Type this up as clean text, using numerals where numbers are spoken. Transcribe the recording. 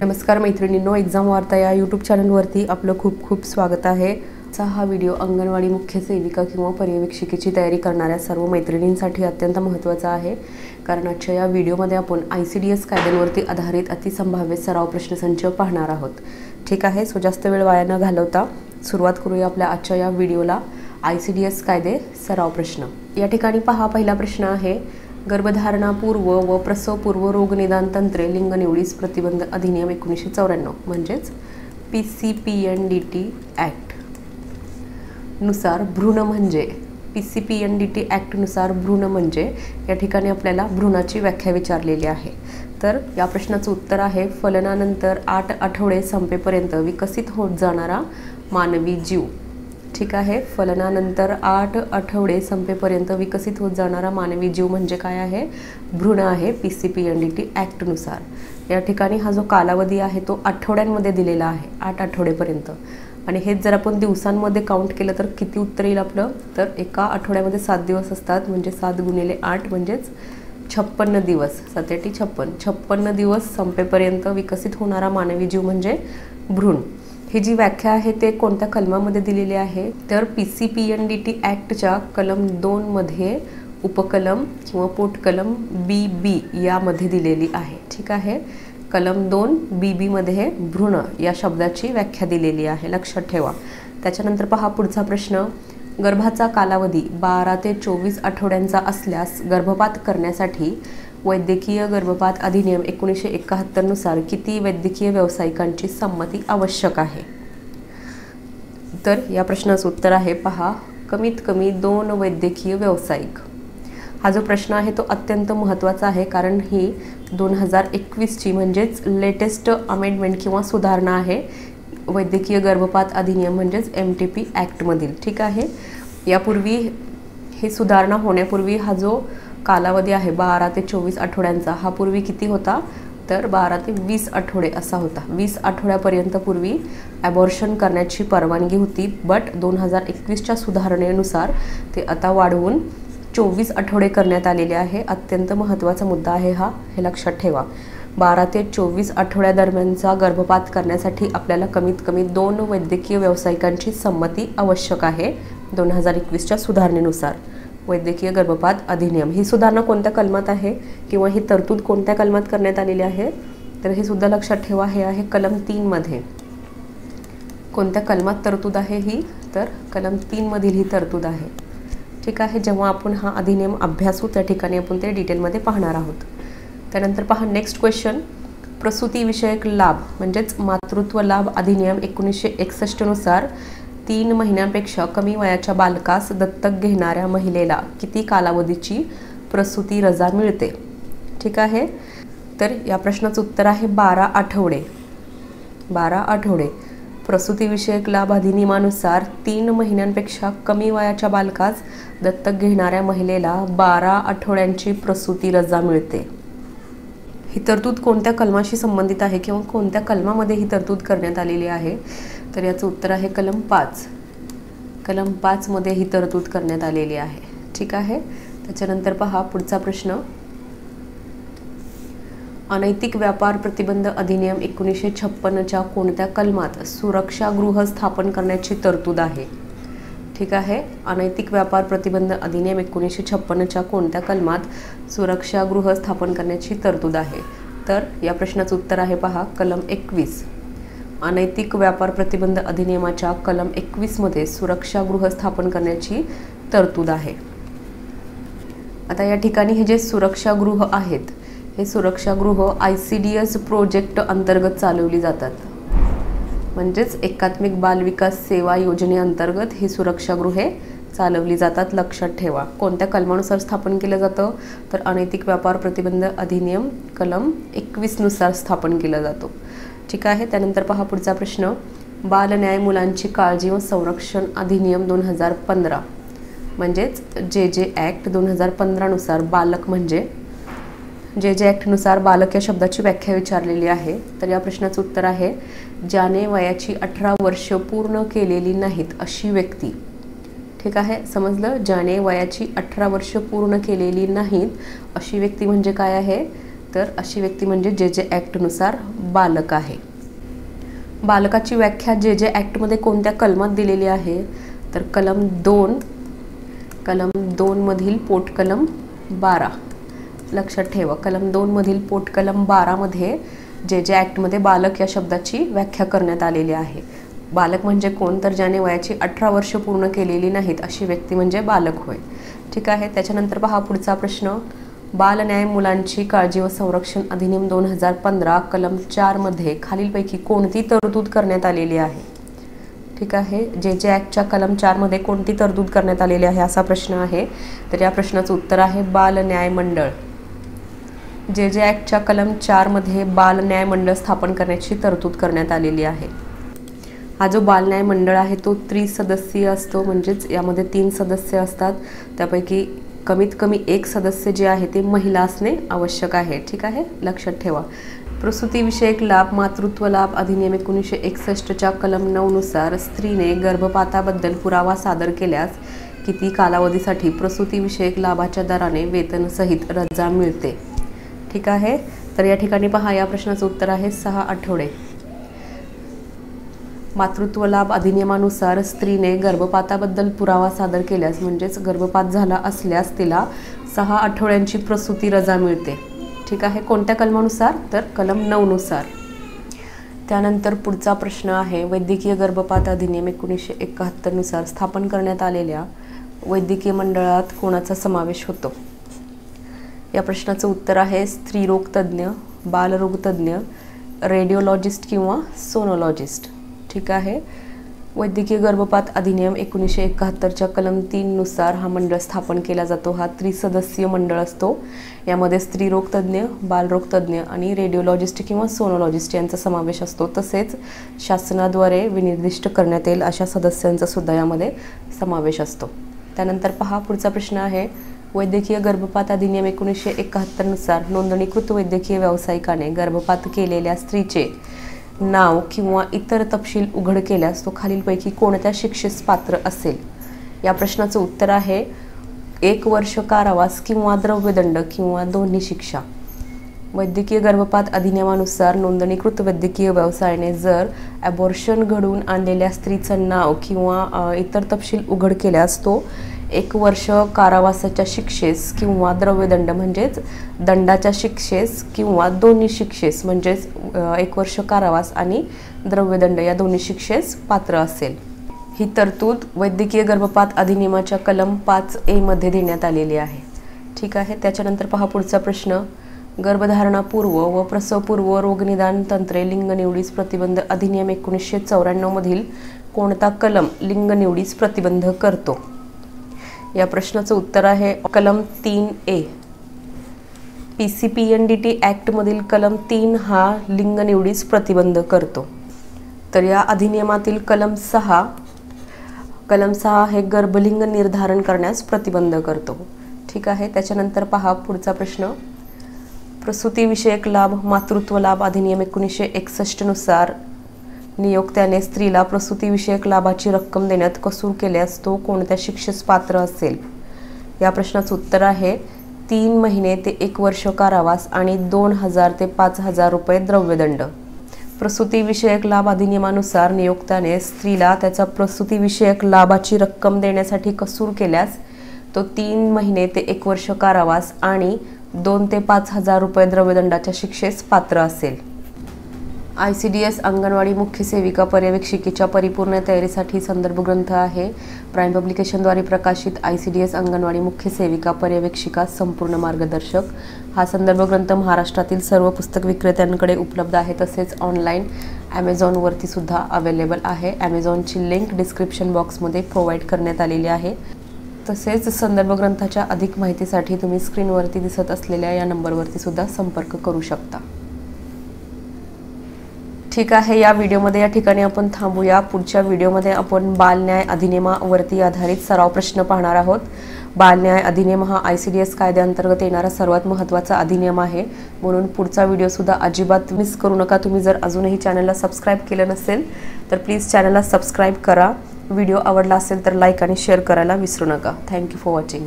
नमस्कार मैत्रिणींनो, एक्झाम वार्ता या यूट्यूब चॅनलवरती आपलं खूप खूप स्वागत आहे। हा व्हिडिओ अंगणवाडी मुख्य सेविका किंवा पर्यवेक्षिकेची तयारी करणाऱ्या सर्व मैत्रिणींसाठी अत्यंत महत्त्वाचा आहे, कारण आजच्या या व्हिडिओमध्ये आपण ICDS कायद्यांवरती आधारित अतिसंभाव्य सराव प्रश्नसंच पाहणार आहोत। ठीक आहे, सो जास्त वेळ वाया न घालवता सुरुवात करूया आपल्या आजच्या या व्हिडिओला। ICDS कायदे सराव प्रश्न या ठिकाणी पहा, पहिला प्रश्न आहे, गर्भधारणापूर्व व प्रसवपूर्व रोगनिदान तंत्रे लिंग निवडीस प्रतिबंध अधिनियम 1994 म्हणजेच PCPNDT ॲक्ट नुसार भ्रूण म्हणजे PCPNDT ॲक्ट नुसार भ्रूण म्हणजे या ठिकाणी आपल्याला भ्रूणाची व्याख्या विचारलेली आहे। तर या प्रश्नाचं उत्तर आहे, फलनानंतर 8 आठवडे संपेपर्यंत विकसित होत जाणारा मानवी जीव। ठीक आहे, फलनानंतर 8 आठवडे संपेपर्यंत विकसित होत जाणारा मानवी जीव म्हणजे काय आहे? भ्रूण आहे PCPNDT ॲक्ट नुसार। या ठिकाणी हा जो कालावधी आहे तो आठवड्यांमध्ये दिलेला आहे, 8 आठवडेपर्यंत। आणि हेच जर आपण दिवसांमध्ये काउंट केलं तर किती उत्तर येईल आपलं? तर एका आठवड्यामध्ये 7 दिवस असतात, म्हणजे 7 × 8 म्हणजेच 56 दिवस। 7×8 = 56 दिवस संपेपर्यंत विकसित होणारा मानवी जीव म्हणजे भ्रूण। ही जी व्याख्या आहे ते कोणत्या कलमामध्ये दिलेली आहे? तर PCPNDT ॲक्टच्या कलम 2 मध्ये उपकलम किंवा पोटकलम BB यामध्ये दिलेली आहे। ठीक आहे, कलम 2 BB मध्ये भ्रूण या शब्दाची व्याख्या दिलेली आहे, लक्षात ठेवा। त्याच्यानंतर पहा पुढचा प्रश्न, गर्भाचा कालावधी 12 ते 24 आठवड्यांचा असल्यास गर्भपात करण्यासाठी वैद्यकीय गर्भपात अधिनियम 1971 नुसार किती वैद्यकीय व्यावसायिकांची संमती आवश्यक आहे? तर या प्रश्नाचं उत्तर आहे, पहा, कमीत कमी 2 वैद्यकीय व्यावसायिक। हा जो प्रश्न आहे तो अत्यंत महत्त्वाचा आहे, कारण ही 2021 ची म्हणजेच लेटेस्ट अमेंडमेंट किंवा सुधारणा आहे वैद्यकीय गर्भपात अधिनियम म्हणजेच MTP ॲक्टमधील। ठीक आहे, यापूर्वी ही सुधारणा होण्यापूर्वी हा जो कालावधी आहे 12 ते 24 आठवड्यांचा, हा पूर्वी किती होता? तर 12 ते 20 आठवडे असा होता। 20 आठवड्यापर्यंत पूर्वी ॲबॉर्शन करण्याची परवानगी होती, बट 2021च्या सुधारणेनुसार ते आता वाढवून 24 आठवडे करण्यात आलेले आहे। अत्यंत महत्त्वाचा मुद्दा आहे हा, हे लक्षात ठेवा। 12 ते 24 आठवड्यादरम्यानचा गर्भपात करण्यासाठी आपल्याला कमीत कमी 2 वैद्यकीय व्यावसायिकांची संमती आवश्यक आहे 2021च्या सुधारणेनुसार। वैद्यकीय गर्भपात अधिनियम ही सुधारणा कोणत्या कलमात आहे किंवा ही तरतूद कोणत्या कलमात करण्यात आलेली आहे? तर हे सुद्धा लक्षात ठेवा, हे आहे कलम 3 मध्ये। कोणत्या कलमात तरतूद आहे ही? तर कलम 3 मधील ही तरतूद आहे। ठीक आहे, जेव्हा आपण हा अधिनियम अभ्यासू त्या ठिकाणी आपण ते डिटेलमध्ये पाहणार आहोत। त्यानंतर पहा नेक्स्ट क्वेश्चन, प्रसूतीविषयक लाभ म्हणजेच मातृत्व लाभ अधिनियम 1961 नुसार 3 महिन्यांपेक्षा कमी वयाच्या बालकास दत्तक घेणाऱ्या महिलेला किती कालावधीची प्रसूती रजा मिळते? ठीक आहे, तर या प्रश्नाचं उत्तर आहे 12 आठवडे। 12 आठवडे। प्रसूतीविषयक लाभ अधिनियमानुसार 3 महिन्यांपेक्षा कमी वयाच्या बालकास दत्तक घेणाऱ्या महिलेला 12 आठवड्यांची प्रसूती रजा मिळते। ही तरतूद कोणत्या कलमाशी संबंधित आहे किंवा कोणत्या कलमामध्ये ही तरतूद करण्यात आलेली आहे? तर याचं उत्तर आहे कलम 5। कलम 5 मध्ये ही तरतूद करण्यात आलेली आहे। ठीक आहे, त्याच्यानंतर पहा पुढचा प्रश्न, अनैतिक व्यापार प्रतिबंध अधिनियम 1956च्या कोणत्या कलमात सुरक्षागृह स्थापन करण्याची तरतूद आहे? ठीक आहे, अनैतिक व्यापार प्रतिबंध अधिनियम 1956च्या कोणत्या कलमात सुरक्षागृह स्थापन करण्याची तरतूद आहे? तर या प्रश्नाचं उत्तर आहे, पहा, कलम 21। अनैतिक व्यापार प्रतिबंध अधिनियमाच्या कलम 21 मध्ये सुरक्षागृह स्थापन करण्याची तरतूद आहे। आता या ठिकाणी हे जे सुरक्षागृह आहेत, हे सुरक्षागृह ICDS प्रोजेक्ट अंतर्गत चालवली जातात, म्हणजेच एकात्मिक बाल विकास सेवा योजनेअंतर्गत ही सुरक्षागृहे चालवली जातात, लक्षात ठेवा। कोणत्या कलमानुसार स्थापन केलं जातं? तर अनैतिक व्यापार प्रतिबंध अधिनियम कलम 21 नुसार स्थापन केलं जातो। ठीक आहे, त्यानंतर पहा पुढचा प्रश्न, बाल न्याय मुलांची काळजी व संरक्षण अधिनियम 2015 म्हणजेच JJ ॲक्ट 2015 नुसार बालक म्हणजे JJ ॲक्ट नुसार बालक या शब्दाची व्याख्या विचारलेली आहे। तर या प्रश्नाचं उत्तर आहे, ज्याने वयाची 18 वर्ष पूर्ण केलेली नाहीत अशी व्यक्ती। ठीक आहे, समजलं? ज्याने वयाची 18 वर्ष पूर्ण केलेली नाहीत अशी व्यक्ती म्हणजे काय आहे? तर अशी व्यक्ती म्हणजे जे ॲक्टनुसार बालक आहे. बालकाची व्याख्या जे ॲक्टमध्ये कोणत्या कलमात दिलेली आहे तर कलम 2 मधील पोटकलम 12. लक्षात ठेवा, कलम 2 मधील पोटकलम 12 मध्ये जे ॲक्टमध्ये बालक या शब्दाची व्याख्या करण्यात आलेली आहे. बालक म्हणजे कोण तर ज्याने वयाची 18 वर्ष पूर्ण केलेली नाहीत अशी व्यक्ती म्हणजे बालक होय. ठीक आहे. त्याच्यानंतर पहा पुढचा प्रश्न. बाल न्याय मुलांची काळजी व संरक्षण अधिनियम 2015 कलम 4 मध्ये खालीलपैकी कोणती तरतूद करण्यात आलेली आहे. ठीक आहे. जे ॲक्टच्या कलम 4 मध्ये कोणती तरतूद करण्यात आलेली आहे असा प्रश्न आहे. तर या प्रश्नाचं उत्तर आहे बाल न्याय मंडळ. जे ॲक्टच्या कलम 4 मध्ये बाल न्याय मंडळ स्थापन करण्याची तरतूद करण्यात आलेली आहे. हा जो बाल न्याय मंडळ आहे तो त्रिसदस्यीय असतो, म्हणजेच यामध्ये 3 सदस्य असतात. त्यापैकी कमीत कमी एक सदस्य जे आहे ते महिला असणे आवश्यक आहे. ठीक आहे, लक्षात ठेवा. प्रसूतीविषयक लाभ मातृत्व लाभ अधिनियम 1961च्या कलम 9 नुसार स्त्रीने गर्भपाताबद्दल पुरावा सादर केल्यास किती कालावधीसाठी प्रसूतीविषयक लाभाच्या दराने वेतनसहित रजा मिळते. ठीक आहे. तर या ठिकाणी पहा, या प्रश्नाचं उत्तर आहे 6 आठवडे. मातृत्व लाभ अधिनियमानुसार स्त्रीने गर्भपाताबद्दल पुरावा सादर केल्यास म्हणजेच गर्भपात झाला असल्यास तिला 6 आठवड्यांची प्रसूती रजा मिळते. ठीक आहे. कोणत्या कलमानुसार तर कलम 9 नुसार. त्यानंतर पुढचा प्रश्न आहे. वैद्यकीय गर्भपात अधिनियम 1971 नुसार स्थापन करण्यात आलेल्या वैद्यकीय मंडळात कोणाचा समावेश होतो. या प्रश्नाचं उत्तर आहे स्त्रीरोग तज्ज्ञ, बालरोग तज्ज्ञ, रेडिओलॉजिस्ट किंवा सोनोलॉजिस्ट. ठीक आहे. वैद्यकीय गर्भपात अधिनियम 1971च्या कलम 3 नुसार हा मंडळ स्थापन केला जातो. हा त्रिसदस्यीय मंडळ असतो. यामध्ये स्त्रीरोग तज्ज्ञ, बालरोग तज्ज्ञ आणि रेडिओलॉजिस्ट किंवा सोनोलॉजिस्ट यांचा समावेश असतो. तसेच शासनाद्वारे विनिर्दिष्ट करण्यात येईल अशा सदस्यांचा सुद्धा यामध्ये समावेश असतो. त्यानंतर पहा पुढचा प्रश्न आहे. वैद्यकीय गर्भपात अधिनियम 1971 नुसार नोंदणीकृत वैद्यकीय व्यावसायिकाने गर्भपात केलेल्या स्त्रीचे नाव किंवा इतर तपशील उघड केल्यास तो खालीलपैकी कोणत्या शिक्षेस पात्र असेल. या प्रश्नाचं उत्तर आहे 1 वर्ष कारावास किंवा द्रव्यदंड किंवा दोन्ही शिक्षा. वैद्यकीय गर्भपात अधिनियमानुसार नोंदणीकृत वैद्यकीय व्यवसायाने जर ॲबॉर्शन घडवून आणलेल्या स्त्रीचं नाव किंवा इतर तपशील उघड केल्यास तो 1 वर्ष कारावासाच्या शिक्षेस किंवा द्रव्यदंड म्हणजेच दंडाच्या शिक्षेस किंवा दोन्ही शिक्षेस म्हणजेच 1 वर्ष कारावास आणि द्रव्यदंड या दोन्ही शिक्षेस पात्र असेल. ही तरतूद वैद्यकीय गर्भपात अधिनियमाच्या कलम 5A मध्ये देण्यात आलेली आहे. ठीक आहे. त्याच्यानंतर पहा पुढचा प्रश्न. गर्भधारणापूर्व व प्रसवपूर्व रोगनिदान तंत्रे लिंगनिवडीस प्रतिबंध अधिनियम 1994 मधील कोणता कलम लिंगनिवडीस प्रतिबंध करतो. या प्रश्नाचं उत्तर आहे कलम 3A. PCPNDT ॲक्टमधील कलम 3 हा लिंगनिवडीस प्रतिबंध करतो. तर या अधिनियमातील कलम 6 हे गर्भलिंग निर्धारण करण्यास प्रतिबंध करतो. ठीक आहे. त्याच्यानंतर पहा पुढचा प्रश्न. प्रसूतीविषयक लाभ मातृत्व लाभ अधिनियम 1961 नुसार नियोक्त्याने स्त्रीला प्रसूतीविषयक लाभाची रक्कम देण्यात कसूर केल्यास तो कोणत्या शिक्षेस पात्र असेल. या प्रश्नाचं उत्तर आहे 3 महिने ते 1 वर्ष कारावास आणि 2000 ते 5000 रुपये द्रव्यदंड. प्रसूतीविषयक लाभ अधिनियमानुसार नियोक्त्याने स्त्रीला त्याचा प्रसूतीविषयक लाभाची रक्कम देण्यासाठी कसूर केल्यास तो 3 महिने ते 1 वर्ष कारावास आणि 2 ते 5000 रुपये द्रव्यदंडाच्या शिक्षेस पात्र असेल. ICDS अंगणवाडी मुख्य सेविका पर्यवेक्षिकेच्या परिपूर्ण तयारीसाठी संदर्भ ग्रंथ आहे. प्राईम पब्लिकेशनद्वारे प्रकाशित ICDS अंगणवाडी मुख्य सेविका पर्यवेक्षिका संपूर्ण मार्गदर्शक हा संदर्भ ग्रंथ महाराष्ट्रातील सर्व पुस्तक विक्रेत्यांकडे उपलब्ध आहे. तसेच ऑनलाईन ॲमेझॉनवरती सुद्धा अवेलेबल आहे. ॲमेझॉनची लिंक डिस्क्रिप्शन बॉक्समध्ये प्रोव्हाइड करण्यात आलेली आहे. तसेच संदर्भ ग्रंथाच्या अधिक माहितीसाठी तुम्ही स्क्रीनवरती दिसत असलेल्या या नंबरवरती सुद्धा संपर्क करू शकता. ठीक आहे. या व्हिडिओमध्ये या ठिकाणी आपण थांबूया. पुढच्या व्हिडिओमध्ये आपण बालन्याय अधिनियमावरती आधारित सराव प्रश्न पाहणार आहोत. बालन्याय अधिनियम हा ICDS कायद्याअंतर्गत येणारा सर्वात महत्त्वाचा अधिनियम आहे, म्हणून पुढचा व्हिडिओसुद्धा अजिबात मिस करू नका. तुम्ही जर अजूनही चॅनलला सबस्क्राईब केलं नसेल तर प्लीज चॅनलला सबस्क्राईब करा. व्हिडिओ आवडला असेल तर लाईक आणि शेअर करायला विसरू नका. Thank you for watching.